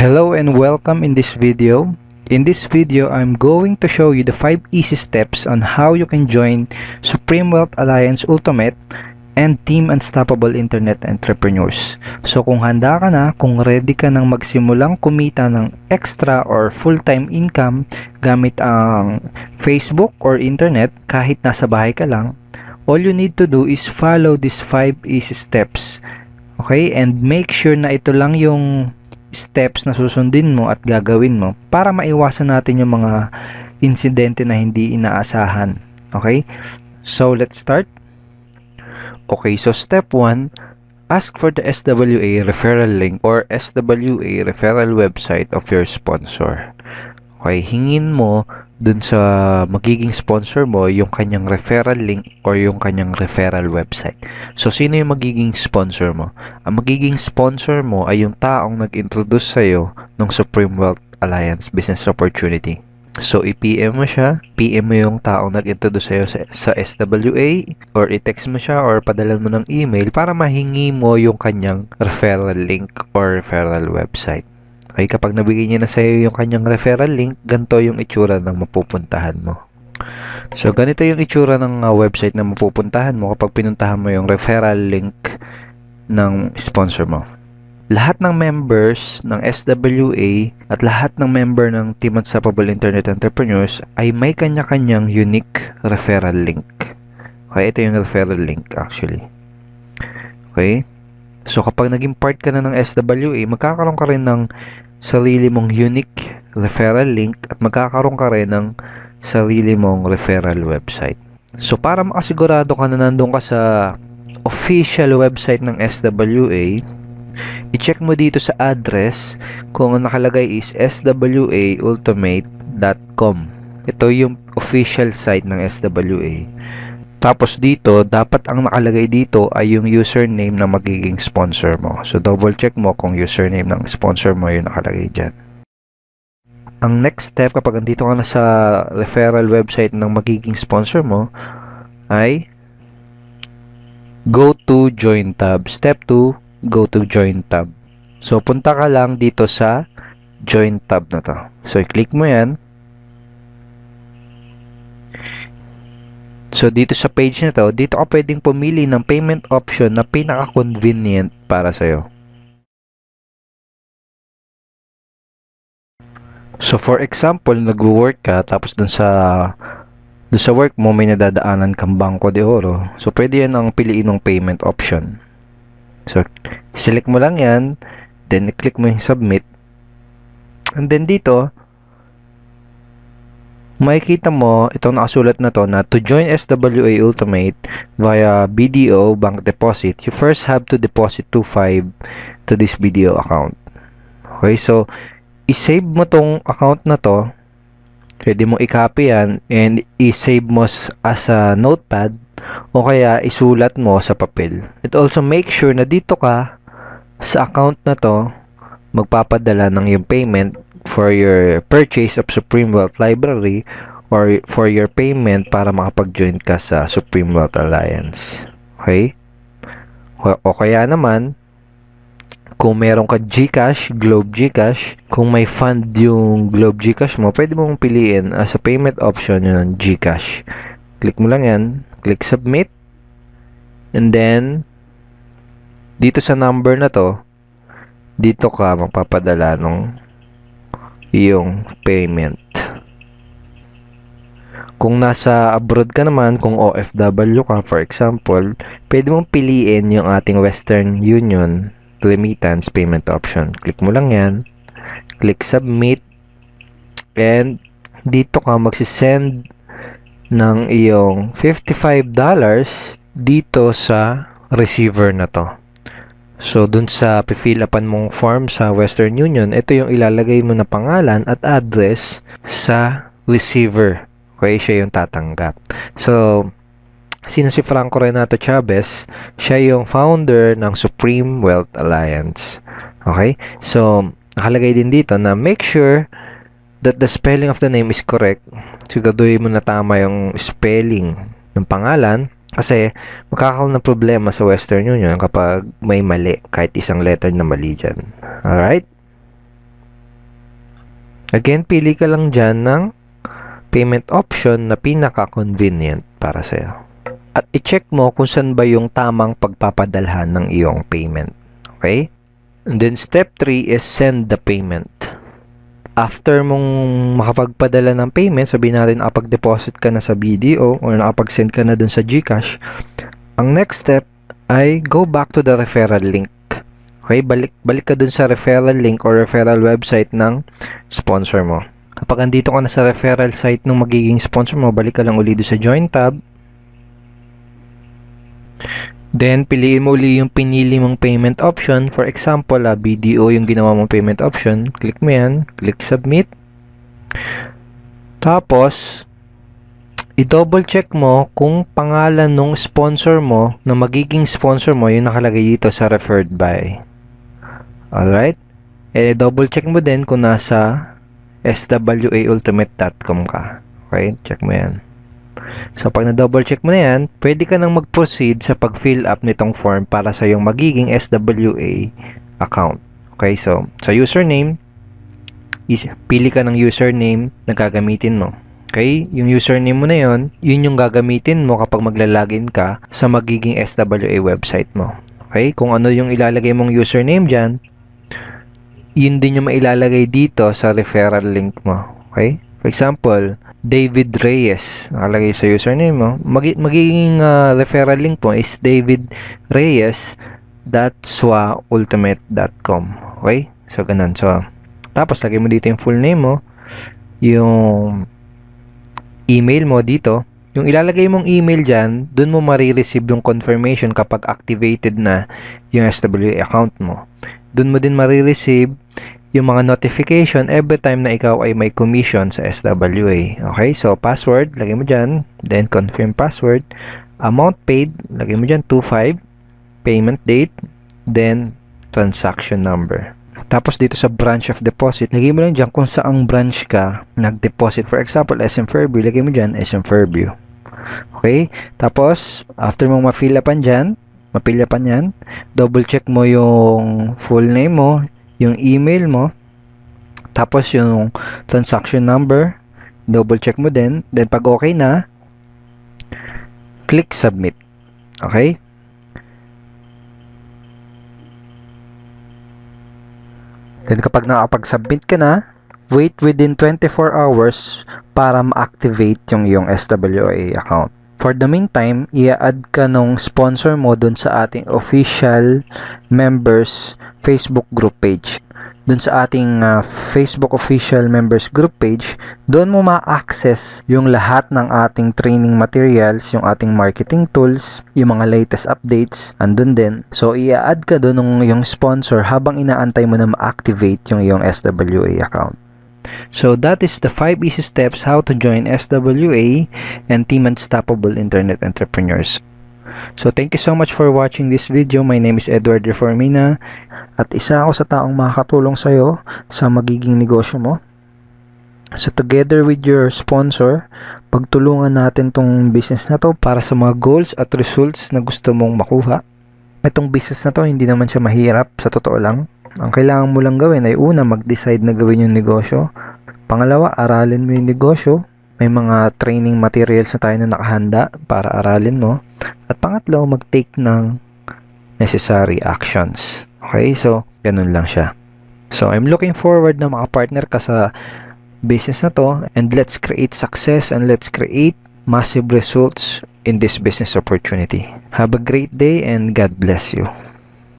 Hello and welcome in this video. In this video, I'm going to show you the 5 easy steps on how you can join Supreme Wealth Alliance Ultimate and Team Unstoppable Internet Entrepreneurs. So kung handa ka na, kung ready ka nang magsimulang kumita ng extra or full-time income gamit ang Facebook or internet kahit nasa bahay ka lang, all you need to do is follow these 5 easy steps. Okay? And make sure na ito lang yung steps na susundin mo at gagawin mo para maiwasan natin yung mga insidente na hindi inaasahan. Okay? So, let's start. Okay, so step 1, ask for the SWA referral link or SWA referral website of your sponsor. Okay, hingin mo dun sa magiging sponsor mo yung kanyang referral link or yung kanyang referral website. So, sino yung magiging sponsor mo? Ang magiging sponsor mo ay yung taong nag-introduce sa'yo ng Supreme Wealth Alliance Business Opportunity. So, i-PM mo siya, PM mo yung taong nag-introduce sa'yo sa SWA, or i-text mo siya, or padala mo ng email para mahingi mo yung kanyang referral link or referral website. Okay, kapag nabigay niya na sa'yo yung kanyang referral link, ganito yung itsura ng mapupuntahan mo. So, ganito yung itsura ng website na mapupuntahan mo kapag pinuntahan mo yung referral link ng sponsor mo. Lahat ng members ng SWA at lahat ng member ng Team Unstoppable Internet Entrepreneurs ay may kanya-kanyang unique referral link. Okay, ito yung referral link actually. Okay? So, kapag naging part ka na ng SWA, magkakaroon ka rin ng sarili mong unique referral link at magkakaroon ka rin ng sarili mong referral website. So, para makasigurado ka na nandun ka sa official website ng SWA, i-check mo dito sa address kung nakalagay is swaultimate.com. Ito yung official site ng SWA. Tapos dito, dapat ang nakalagay dito ay yung username na magiging sponsor mo. So, double check mo kung username ng sponsor mo yung nakalagay dyan. Ang next step kapag andito ka na sa referral website ng magiging sponsor mo ay go to join tab. Step 2, go to join tab. So, punta ka lang dito sa join tab na to. So, i-click mo yan. So, dito sa page na to, dito ka pwedeng pumili ng payment option na pinaka-convenient para sa'yo. So, for example, nag-work ka, tapos dun sa work mo, may nadadaanan kang Bangko de Oro. So, pwede yan ang piliin ng payment option. So, select mo lang yan, then click mo yung submit. And then dito, makikita mo, itong nakasulat na to, na to join SWA Ultimate via BDO bank deposit, you first have to deposit 2.5 to this BDO account. Okay, so, i-save mo tong account na to, pwede mo i-copy yan, and i-save mo as a notepad, o kaya isulat mo sa papel. It also make sure na dito ka sa account na to magpapadala ng yung payment for your purchase of Supreme Wealth Library or for your payment para makapag-join ka sa Supreme Wealth Alliance. Okay? O kaya naman, kung meron ka GCash, Globe GCash, kung may fund yung Globe GCash mo, pwede mong piliin as a payment option yung GCash. Click mo lang yan. Click submit, and then dito sa number na to, dito ka magpapadala ng iyong payment. Kung nasa abroad ka naman, kung OFW ka for example, pwede mong piliin yung ating Western Union remittance payment option. Click mo lang yan, click submit, and dito ka magsisend ng iyong $55 dito sa receiver na to. So, dun sa fill upan mong form sa Western Union, ito yung ilalagay mo na pangalan at address sa receiver. Okay, siya yung tatanggap. So, sino si Franco Renato Chavez? Siya yung founder ng Supreme Wealth Alliance. Okay? So, nakalagay din dito na make sure that the spelling of the name is correct. Siguraduhin mo na tama yung spelling ng pangalan kasi magkakaroon ng problema sa Western Union kapag may mali, kahit isang letter na mali dyan. Alright? Again, pili ka lang dyan ng payment option na pinaka-convenient para sa'yo. At i-check mo kung saan ba yung tamang pagpapadalhan ng iyong payment. Okay? And then step 3 is send the payment. After mong makapagpadala ng payment, sabihin natin nakapag-deposit ka na sa BDO or nakapag-send ka na dun sa GCash, ang next step ay go back to the referral link. Okay? Balik ka dun sa referral link or referral website ng sponsor mo. Kapag andito ka na sa referral site ng magiging sponsor mo, balik ka lang uli doon sa join tab. Then, piliin mo uli yung pinili mong payment option. For example, BDO yung ginawa mong payment option. Click mo yan. Click submit. Tapos, i-double check mo kung pangalan ng sponsor mo, na magiging sponsor mo, yung nakalagay dito sa referred by. Alright? And i-double check mo din kung nasa swaultimate.com ka. Okay? Check mo yan. So, pag na-double check mo na yan, pwede ka nang mag-proceed sa pag-fill up nitong form para sa yung magiging SWA account. Okay? So, sa username, pili ka ng username na gagamitin mo. Okay? Yung username mo na yun yung gagamitin mo kapag maglalagin ka sa magiging SWA website mo. Okay? Kung ano yung ilalagay mong username dyan, yun din yung mailalagay dito sa referral link mo. Okay? For example, David Reyes. Nakalagay sa username mo. Magiging referral link mo is davidreyes.swaultimate.com. Okay? So, ganun. So, tapos, lagay mo dito yung full name mo. Yung email mo dito. Yung ilalagay mong email dyan, dun mo marireceive yung confirmation kapag activated na yung SWA account mo. Dun mo din marireceive yung mga notification every time na ikaw ay may commission sa SWA. Okay? So, password, lagay mo dyan. Then, confirm password. Amount paid, lagay mo dyan, 25. Payment date. Then, transaction number. Tapos, dito sa branch of deposit, lagay mo lang dyan kung saang branch ka nag-deposit. For example, SM Fairview, lagay mo dyan, SM Fairview. Okay? Tapos, after mong mapilapan yan, double check mo yung full name mo, yung email mo, tapos yung transaction number, double check mo din. Then pag okay na, click submit. Okay? Then kapag nakapag-submit ka na, wait within 24 hours para ma-activate yung iyong SWA account. For the meantime, i-add ka nung sponsor mo dun sa ating official members Facebook group page. Dun sa ating Facebook official members group page, doon mo ma-access yung lahat ng ating training materials, yung ating marketing tools, yung mga latest updates, andun din. So, i-add ka dun yung sponsor habang inaantay mo na ma-activate yung iyong SWA account. So that is the 5 easy steps how to join SWA and Team Unstoppable Internet Entrepreneurs. So thank you so much for watching this video. My name is Edward Reformina at isa ako sa taong makakatulong sa iyo sa magiging negosyo mo. So together with your sponsor, pagtulungan natin tong business na to para sa mga goals at results na gusto mong makuha. Itong business na to hindi naman siya mahirap, sa totoo lang. Ang kailangan mo lang gawin ay una, mag-decide na gawin yung negosyo. Pangalawa, aralin mo yung negosyo. May mga training materials na tayo na nakahanda para aralin mo. At pangatlo, mag-take ng necessary actions. Okay, so ganun lang siya. So I'm looking forward na makapartner ka sa business na to, and let's create success and let's create massive results in this business opportunity. Have a great day and God bless you.